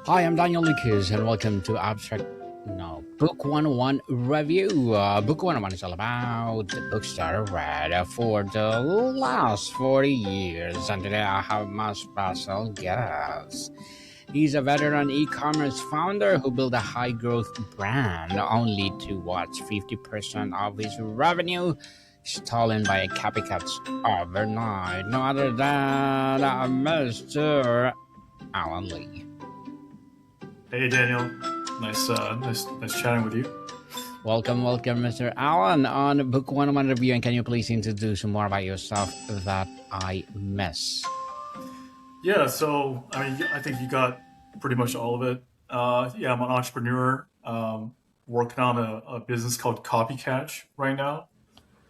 Hi, I'm Daniel Lucas, and welcome to Book 101 Review. Book 101 is all about the books that I read for the last 40 years. And today I have my special guest. He's a veteran e commerce founder who built a high growth brand only to watch 50% of his revenue stolen by copycats overnight. No other than Mr. Alan Lee. Hey Daniel, nice chatting with you. Welcome, Mr. Allen, on Book 101 Review. And can you please introduce more about yourself that I miss? Yeah, so I think you got pretty much all of it. Yeah, I'm an entrepreneur, working on a business called Copycatch right now,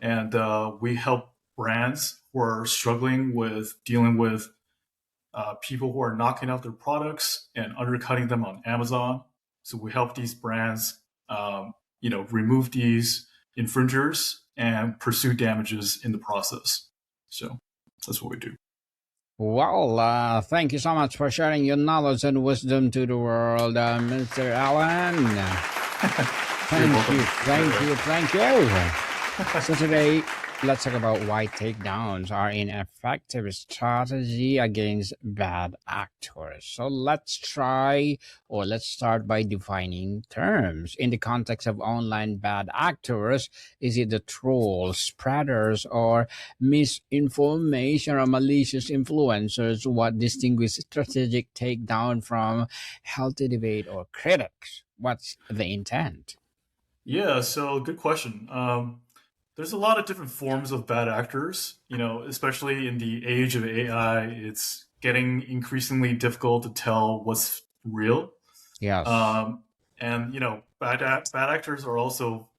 and we help brands who are struggling with dealing with people who are knocking out their products and undercutting them on Amazon. So we help these brands, remove these infringers and pursue damages in the process. So that's what we do. Well, thank you so much for sharing your knowledge and wisdom to the world, Mr. Allen. Thank you. So today, let's talk about why takedowns are an effective strategy against bad actors. So let's start by defining terms. In the context of online bad actors, is it the trolls, spreaders, or misinformation or malicious influencers? What distinguishes strategic takedown from healthy debate or critics? What's the intent? Yeah, so good question. There's a lot of different forms of bad actors, especially in the age of AI. It's getting increasingly difficult to tell what's real. Yes. Um, and, bad actors are also,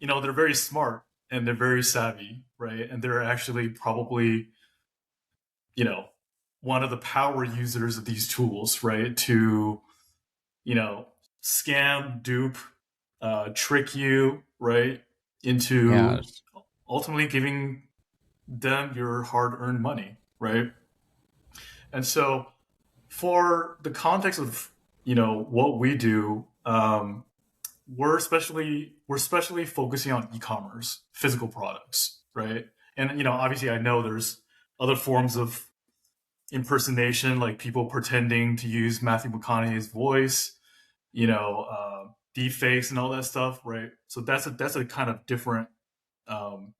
they're very smart and they're very savvy, right? And they're actually probably, you know, one of the power users of these tools, right? To, you know, scam, dupe, trick you, right? Into Yes. ultimately giving them your hard-earned money, right? And so, for the context of what we do, we're especially focusing on e-commerce, physical products, right? And obviously, I know there's other forms of impersonation, like people pretending to use Matthew McConaughey's voice, deep fakes and all that stuff, right? So that's a kind of different um,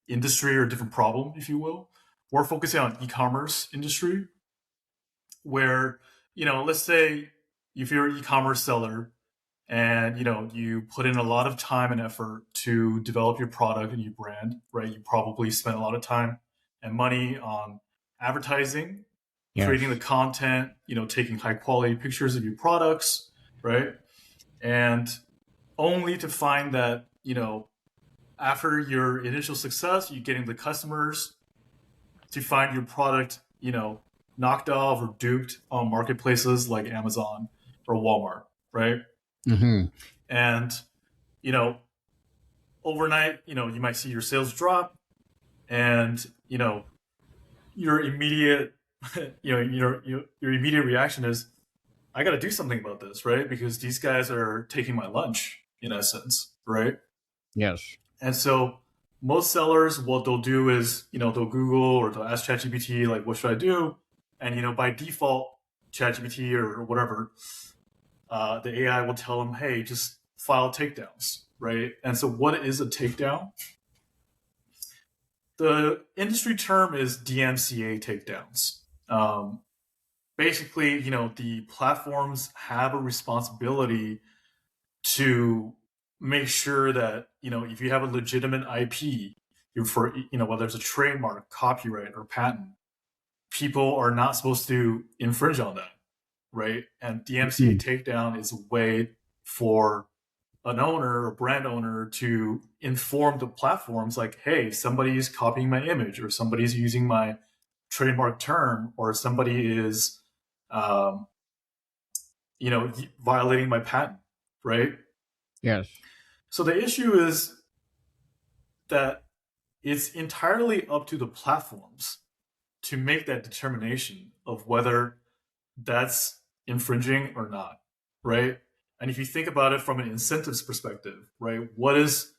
industry or different problem, if you will. We're focusing on e-commerce industry, where let's say if you're an e-commerce seller and you put in a lot of time and effort to develop your product and your brand, right? You probably spent a lot of time and money on advertising, creating the Yes. content, taking high quality pictures of your products, right? And only to find that after your initial success, you're getting the customers to find your product knocked off or duped on marketplaces like Amazon or Walmart, right? Mm-hmm. And you know overnight, you might see your sales drop, and your immediate your immediate reaction is, I got to do something about this, right? Because these guys are taking my lunch, in essence, right? Yes. And so most sellers, what they'll do is, they'll Google or they'll ask ChatGPT, like, what should I do? And, by default, ChatGPT or whatever, the AI will tell them, hey, just file takedowns, right? And so what is a takedown? The industry term is DMCA takedowns. Basically, the platforms have a responsibility to make sure that if you have a legitimate IP, for whether it's a trademark, copyright, or patent, people are not supposed to infringe on that, right? And DMCA Mhm. takedown is a way for an owner or brand owner to inform the platforms, like, hey, somebody's copying my image, or somebody's using my trademark term, or somebody is um, violating my patent, right? Yes. So the issue is that it's entirely up to the platforms to make that determination of whether that's infringing or not, right? And if you think about it from an incentives perspective, right, what is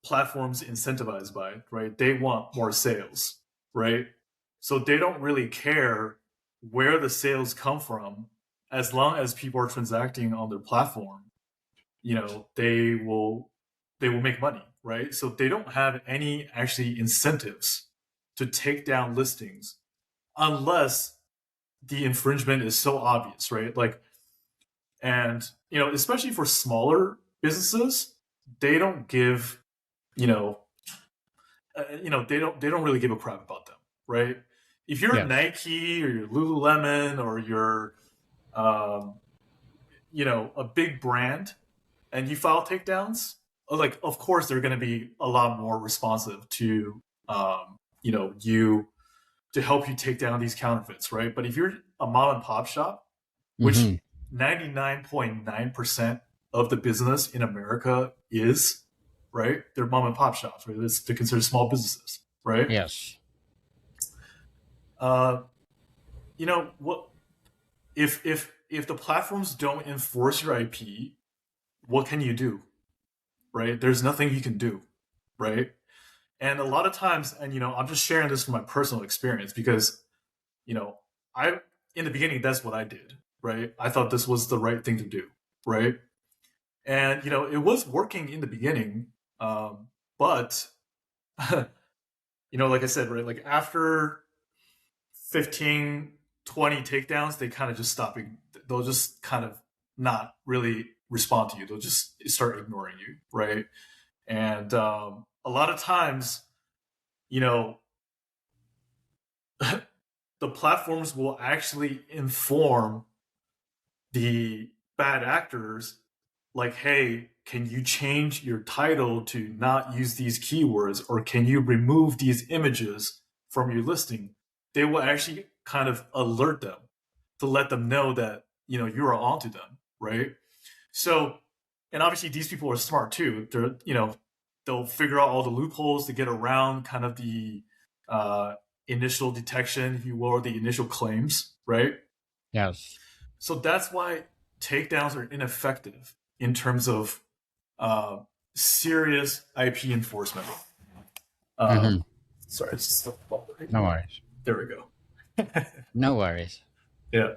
platforms incentivized by, right? They want more sales, right? So they don't really care where the sales come from, as long as people are transacting on their platform. They will make money, right? So they don't have any actually incentives to take down listings unless the infringement is so obvious, right? Like, and especially for smaller businesses, they don't give, you know, they don't really give a crap about them, right? If you're Yes. Nike or you're Lululemon or you're, um, a big brand and you file takedowns, like of course they're going to be a lot more responsive to, you to help you take down these counterfeits, right? But if you're a mom and pop shop, which Mm-hmm. 99.9% of the business in America is, right? They're mom and pop shops, right? They're considered small businesses, right? Yes. Uh, what if the platforms don't enforce your IP, what can you do, right? There's nothing you can do, right? And a lot of times, and I'm just sharing this from my personal experience because, you know, I in the beginning that's what I did, right? I thought this was the right thing to do, right? And it was working in the beginning, but like I said, right, like after 15, 20 takedowns, they kind of just stop. They'll just kind of not really respond to you. They'll just start ignoring you, right? And a lot of times, you know, the platforms will actually inform the bad actors, like, hey, can you change your title to not use these keywords, or can you remove these images from your listing? They will actually kind of alert them to let them know that you're onto them, right? So, and obviously these people are smart too. They'll figure out all the loopholes to get around kind of the initial detection, if you will, or the initial claims, right? Yes. So that's why takedowns are ineffective in terms of uh, serious IP enforcement. Mm-hmm. Sorry, it's just No worries. there we go. No worries. Yeah.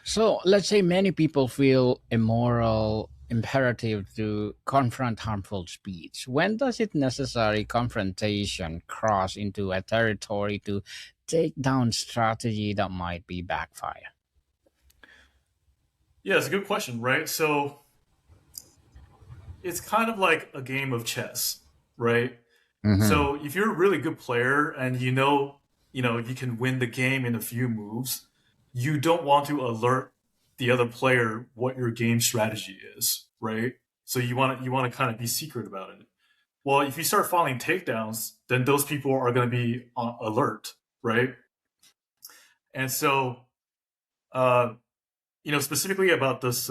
So let's say many people feel a moral imperative to confront harmful speech. When does it necessary confrontation cross into a territory to take down strategy that might be backfire? Yeah, it's a good question, right? So it's kind of like a game of chess, right? Mm-hmm. So if you're a really good player and you can win the game in a few moves, you don't want to alert the other player what your game strategy is, right? So you want to kind of be secret about it. Well, if you start falling takedowns, then those people are going to be on alert, right? And so, uh, specifically about this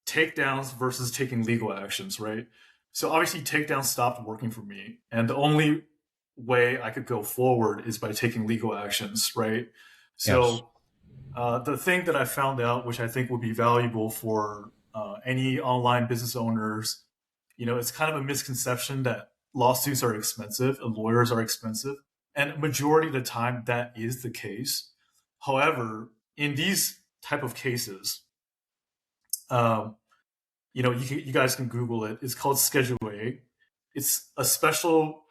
takedowns versus taking legal actions, right? So obviously takedowns stopped working for me, and the only way I could go forward is by taking legal actions, right? Yes. So the thing that I found out, which I think would be valuable for any online business owners, it's kind of a misconception that lawsuits are expensive and lawyers are expensive, and majority of the time that is the case. However, in these type of cases, um, you guys can Google it. It's called Schedule A. It's a special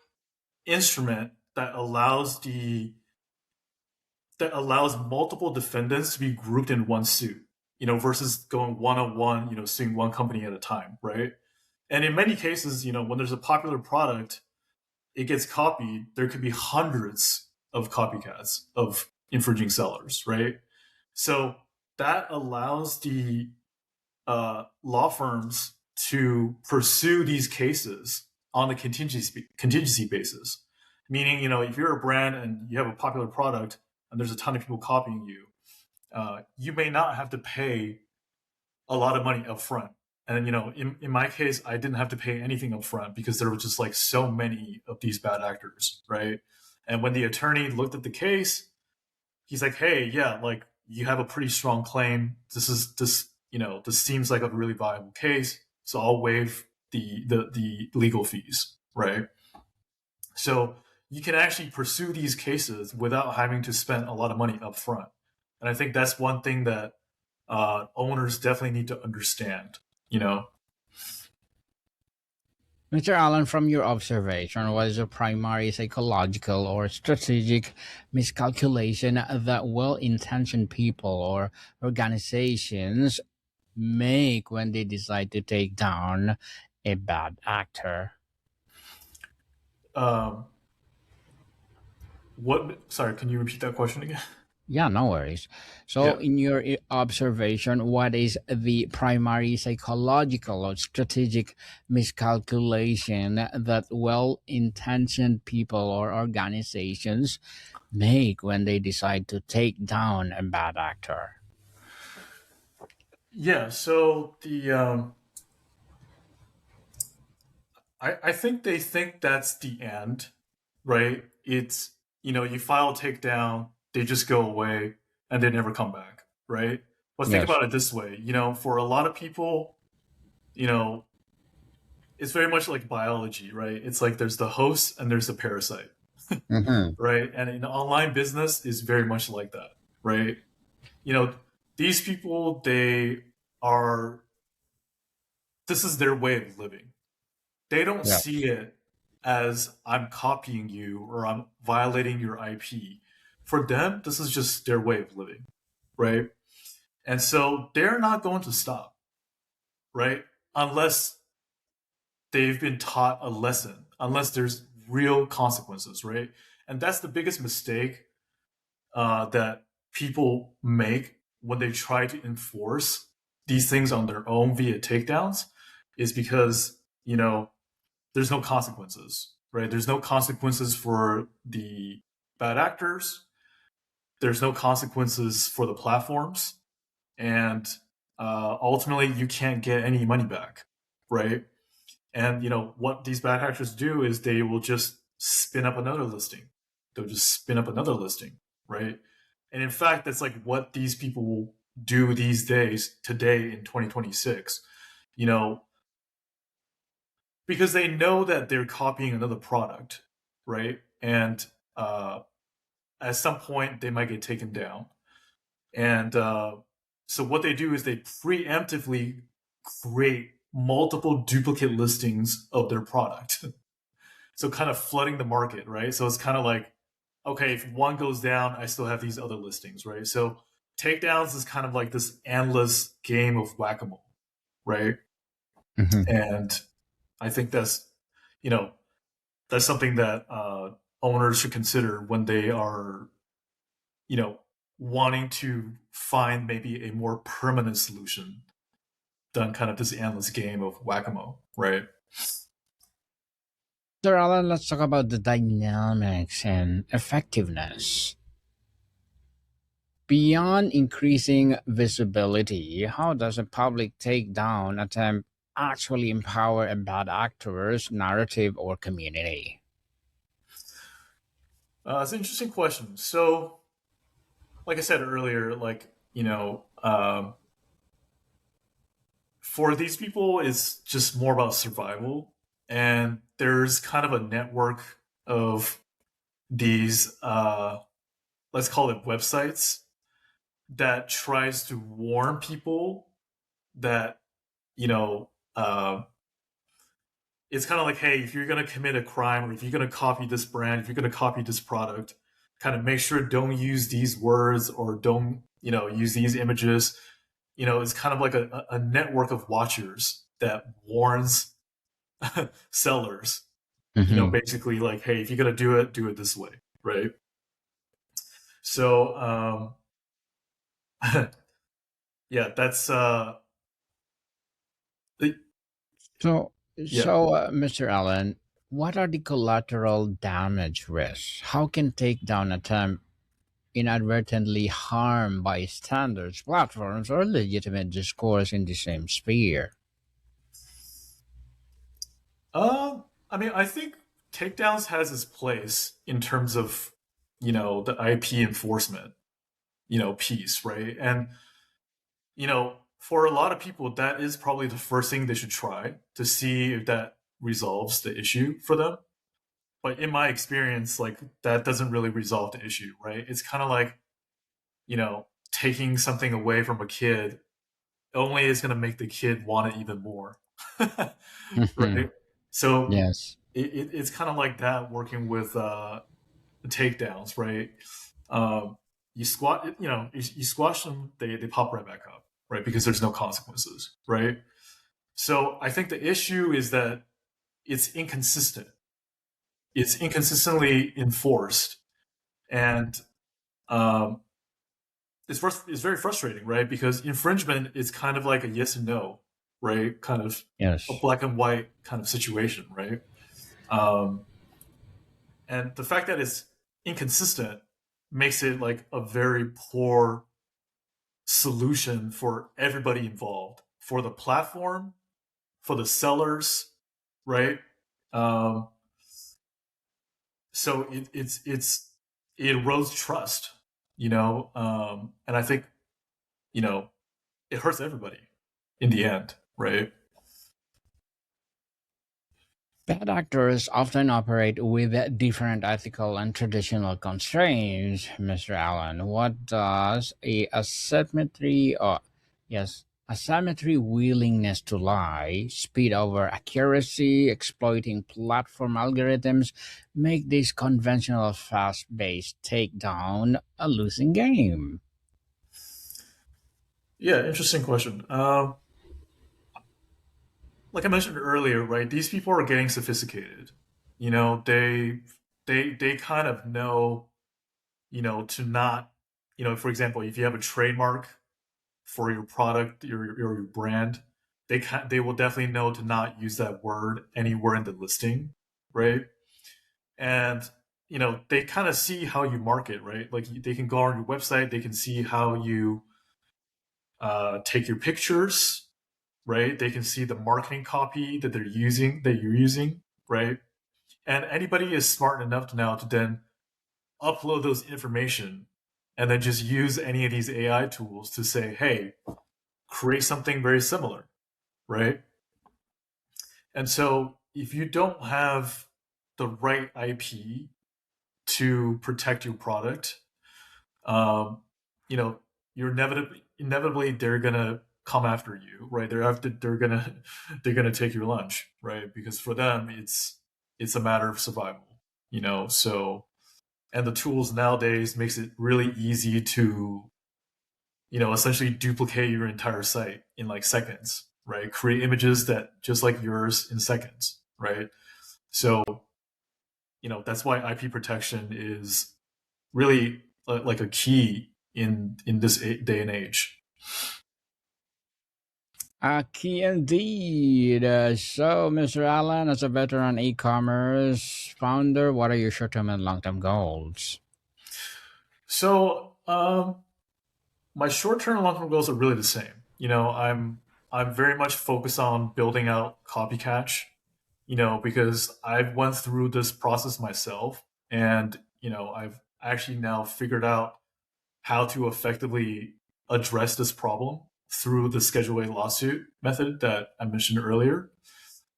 instrument that allows multiple defendants to be grouped in one suit, versus going one on one, suing one company at a time, right? And in many cases, when there's a popular product, it gets copied. There could be hundreds of copycats of infringing sellers, right? So that allows the law firms to pursue these cases on the contingency basis. Meaning, if you're a brand and you have a popular product and there's a ton of people copying you, you may not have to pay a lot of money up front. And in my case, I didn't have to pay anything up front because there were just like so many of these bad actors, right? And when the attorney looked at the case, he's like, "Hey, yeah, like you have a pretty strong claim. This seems like a really viable case, so I'll waive the legal fees, right? So you can actually pursue these cases without having to spend a lot of money up front. And I think that's one thing that owners definitely need to understand. You know, Mr. Allen, from your observation, what is a primary psychological or strategic miscalculation that well intentioned people or organizations make when they decide to take down a bad actor? um, what? Sorry, can you repeat that question again? Yeah, no worries. So, Yeah. in your observation, what is the primary psychological or strategic miscalculation that well intentioned people or organizations make when they decide to take down a bad actor? Yeah. So I think they think that's the end, right? It's, you file a takedown, they just go away and they never come back, right? But think Yes. about it this way, for a lot of people, you know, it's very much like biology, right? It's like there's the host and there's the parasite, Mm-hmm. right? And in online business is very much like that, right? You know, these people, are, this is their way of living. They don't Yeah. see it as I'm copying you or I'm violating your IP. For them, this is just their way of living, right? And so they're not going to stop, right? Unless they've been taught a lesson, unless there's real consequences, right? And that's the biggest mistake that people make when they try to enforce these things on their own via takedowns, is because, there's no consequences, right? There's no consequences for the bad actors. There's no consequences for the platforms, and ultimately, you can't get any money back, right? And what these bad actors do is they will just spin up another listing. They'll just spin up another listing, right? And in fact, that's like what these people do these days, today in 2026. You know, because they know that they're copying another product, right? And uh, at some point, they might get taken down. And so what they do is they preemptively create multiple duplicate listings of their product. So kind of flooding the market, right? So it's kind of like, okay, if one goes down, I still have these other listings, right? So takedowns is kind of like this endless game of whack-a-mole, right? Mm-hmm. And I think you know, that's something that owners should consider when they are, you know, wanting to find maybe a more permanent solution than kind of this endless game of whack-a-mole, right? Sir Alan, let's talk about the dynamics and effectiveness. Beyond increasing visibility, how does a public takedown attempt actually empower a bad actor's narrative or community? It's an interesting question. So, like I said earlier, like, for these people, it's just more about survival. And there's kind of a network of these, let's call it websites, that tries to warn people that, you know, uh, it's kind of like, hey, if you're going to commit a crime or if you're going to copy this brand, if you're going to copy this product, kind of make sure don't use these words or don't, use these images. It's kind of like a network of watchers that warns sellers, Mm-hmm. basically like, hey, if you're going to do it this way, right? So, yeah, that's, So, yeah. Mr. Allen, what are the collateral damage risks? How can takedown attempt inadvertently harm bystanders, platforms, or legitimate discourse in the same sphere? I mean, I think takedowns has its place in terms of, the IP enforcement. piece, right? And for a lot of people, that is probably the first thing they should try to see if that resolves the issue for them. But in my experience, like that doesn't really resolve the issue, right? It's kind of like, taking something away from a kid only is going to make the kid want it even more. Mhm. Right? So Yes. it's kind of like that working with the takedowns, right? Um, you squash them, they pop right back up, right? Because there's no consequences, right? So I think the issue is that it's inconsistent. It's inconsistently enforced, and um, it's very frustrating, right? Because infringement is kind of like a yes and no, right? Kind of a Yes. black and white kind of situation, right? Um, and the fact that it's inconsistent makes it like a very poor solution for everybody involved, for the platform, for the sellers, right? Um, so it erodes trust, and I think you know it hurts everybody in the end, right? Bad actors often operate with different ethical and traditional constraints, Mr. Allen. What does a asymmetry or yes, asymmetry willingness to lie, speed over accuracy, exploiting platform algorithms make this conventional fast-based takedown a losing game? Yeah, interesting question. Like I mentioned earlier, right? These people are getting sophisticated. They kind of know, to not, for example, if you have a trademark for your product, your brand, they will definitely know to not use that word anywhere in the listing, right? And they kind of see how you market, right? Like they can go on your website, they can see how you take your pictures, right? They can see the marketing copy that you're using, right? And anybody is smart enough now to then upload those information and then just use any of these AI tools to say, hey, create something very similar, right? And so if you don't have the right IP to protect your product, um, you know, you're inevitably they're gonna come after you, right? They're gonna take your lunch, right? Because for them it's a matter of survival, So and the tools nowadays makes it really easy to essentially duplicate your entire site in like seconds, right? Create images that just like yours in seconds, right? So that's why IP protection is really like a key in this day and age. Key indeed. So, Mr. Allen, as a veteran e-commerce founder, what are your short-term and long-term goals? So my short term and long term goals are really the same. I'm very much focused on building out copy catch, because I've went through this process myself, and I've actually now figured out how to effectively address this problem through the Schedule A lawsuit method that I mentioned earlier.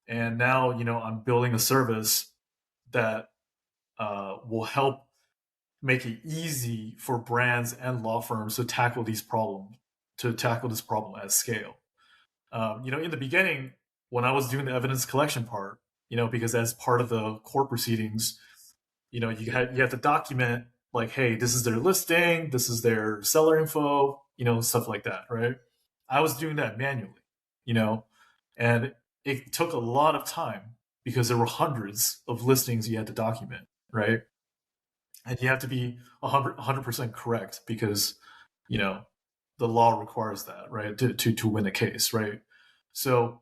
And now, I'm building a service that will help make it easy for brands and law firms to tackle this problem at scale. In the beginning, when I was doing the evidence collection part, because as part of the court proceedings, you have to document like, hey, this is their listing, this is their seller info, stuff like that, right? I was doing that manually, you know, and it took a lot of time because there were hundreds of listings you had to document, right? And you have to be 100% correct because you know the law requires that, right, to win a case, right? So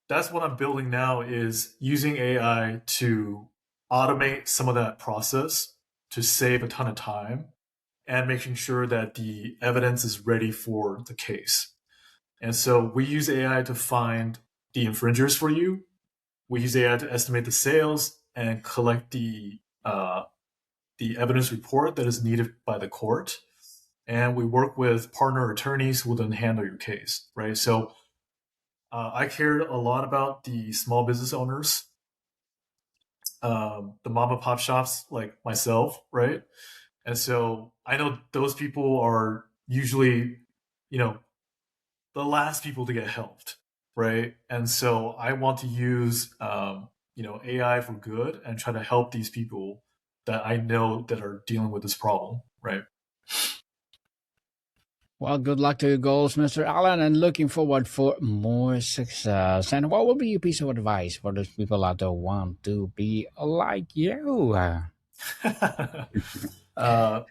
that's what I'm building now, is using AI to automate some of that process to save a ton of time and making sure that the evidence is ready for the case. And so we use AI to find the infringers for you. We use AI to estimate the sales and collect the evidence report that is needed by the court. and we work with partner attorneys who will then handle your case, right? So I cared a lot about the small business owners, the mom and pop shops like myself, right? And so I know those people are usually, you know, the last people to get helped, right? And so I want to use, AI for good and try to help these people that I know that are dealing with this problem, right? Well, good luck to your goals, Mr. Allen, and looking forward for more success. And what would be your piece of advice for those people out there who want to be like you? uh, uh,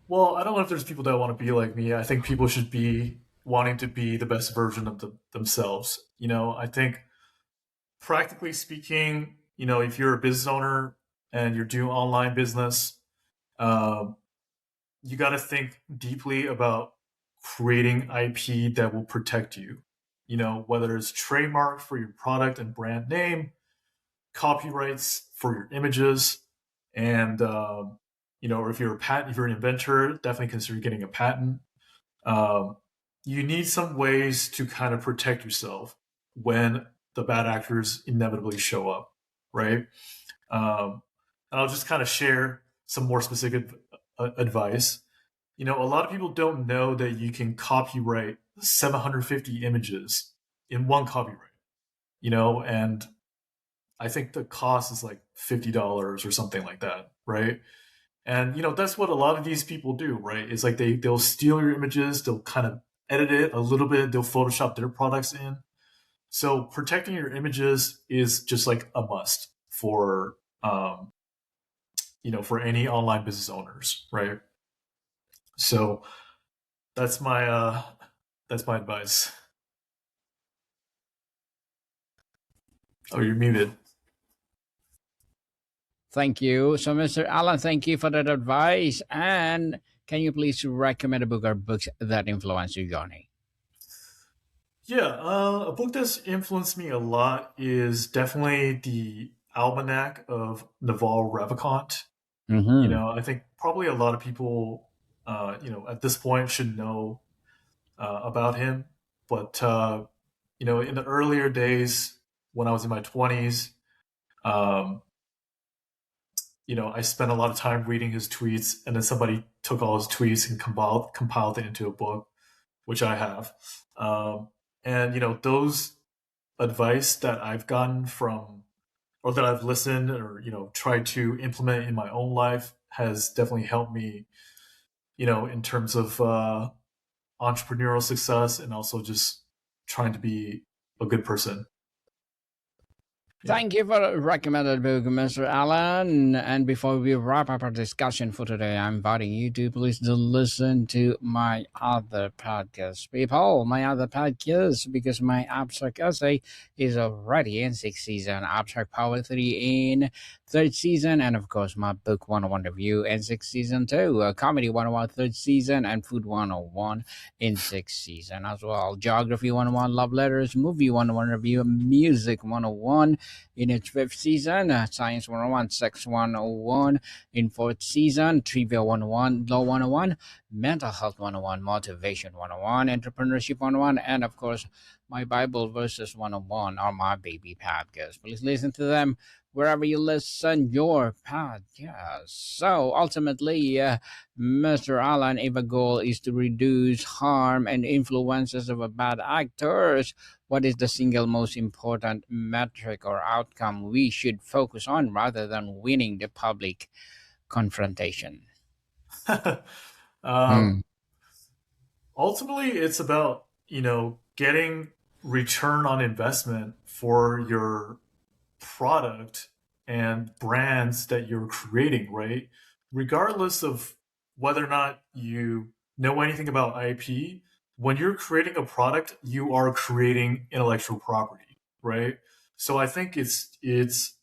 well, I don't know if there's people that want to be like me. I think people should be wanting to be the best version of themselves. I think practically speaking, if you're a business owner and you're doing online business, um, you got to think deeply about creating IP that will protect you. Whether it's trademark for your product and brand name, copyrights for your images, and or if you're an inventor, definitely consider getting a patent. Um, you need some ways to kind of protect yourself when the bad actors inevitably show up, right? And I'll just kind of share some more specific advice. A lot of people don't know that you can copyright 750 images in one copyright, and I think the cost is like $50 or something like that, right? And that's what a lot of these people do, right? It's like they'll steal your images, they'll kind of edit it a little bit, they'll Photoshop their products in. So protecting your images is just like a must for any online business owners, right? So that's my advice. Oh, you're muted. Thank you. So, Mr. Allen, thank you for that advice. And can you please recommend a book or books that influence your journey? Yeah, a book that's influenced me a lot is definitely the Almanac of Naval Ravikant. Mm-hmm. I think probably a lot of people, at this point should know about him. But in the earlier days when I was in my 20s, um, I spent a lot of time reading his tweets, and then somebody took all his tweets and compiled it into a book, which I have. And those advice that I've gotten from, or that I've listened, or tried to implement in my own life, has definitely helped me, in terms of entrepreneurial success and also just trying to be a good person. Yeah. Thank you for the recommended book, Mr. Allen. And before we wrap up our discussion for today, I'm inviting you to please to listen to my other podcast, people. My other podcast, because my abstract essay is already in sixth season, abstract poetry in third season, and of course my book 101 review in sixth season too. Comedy 101 third season, and food 101 in sixth season as well. Geography 101, love letters, movie 101 review, music 101 in its fifth season, Science 101, Sex 101 in fourth season, Trivia 101, Law 101, Mental Health 101, Motivation 101, Entrepreneurship 101, and of course, my Bible Verses 101 are my baby podcasts. Please listen to them wherever you listen your podcast. So ultimately, Mr. Allen, if a goal is to reduce harm and influences of a bad actors, what is the single most important metric or outcome we should focus on rather than winning the public confrontation? um, Hmm. Ultimately, it's about getting return on investment for your product and brands that you're creating, right? Regardless of whether or not you know anything about IP, when you're creating a product, you are creating intellectual property, right? So I think it's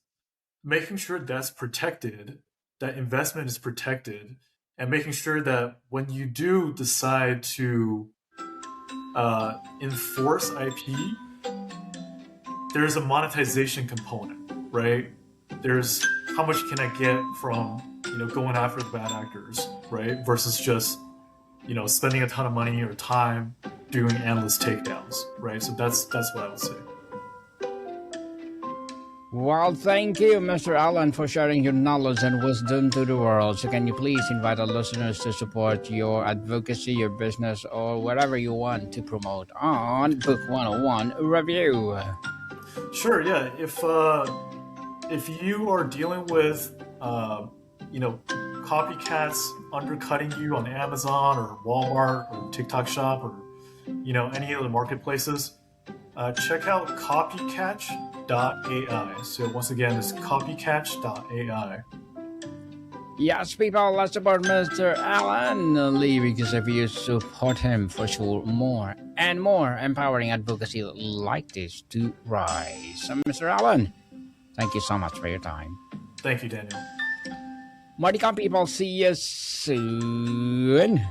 making sure that's protected, that investment is protected, and making sure that when you do decide to enforce IP, there's a monetization component, right? There's how much can I get from going after the bad actors, right? Versus just spending a ton of money or time doing endless takedowns, right? So that's what I would say. Well, thank you, Mr. Allen, for sharing your knowledge and wisdom to the world. So, can you please invite our listeners to support your advocacy, your business, or whatever you want to promote on Book 101 Review? Sure, yeah. If you are dealing with copycats undercutting you on Amazon or Walmart or TikTok Shop or any of the marketplaces, check out copycatch.ai. So once again, it's copycatch.ai. Yes, people, let's support Mr. Allen Lee, because if you support him, for sure, more and more empowering advocacy like this to rise. So, Mr. Allen, thank you so much for your time. Thank you, Daniel. Marty people, see you soon.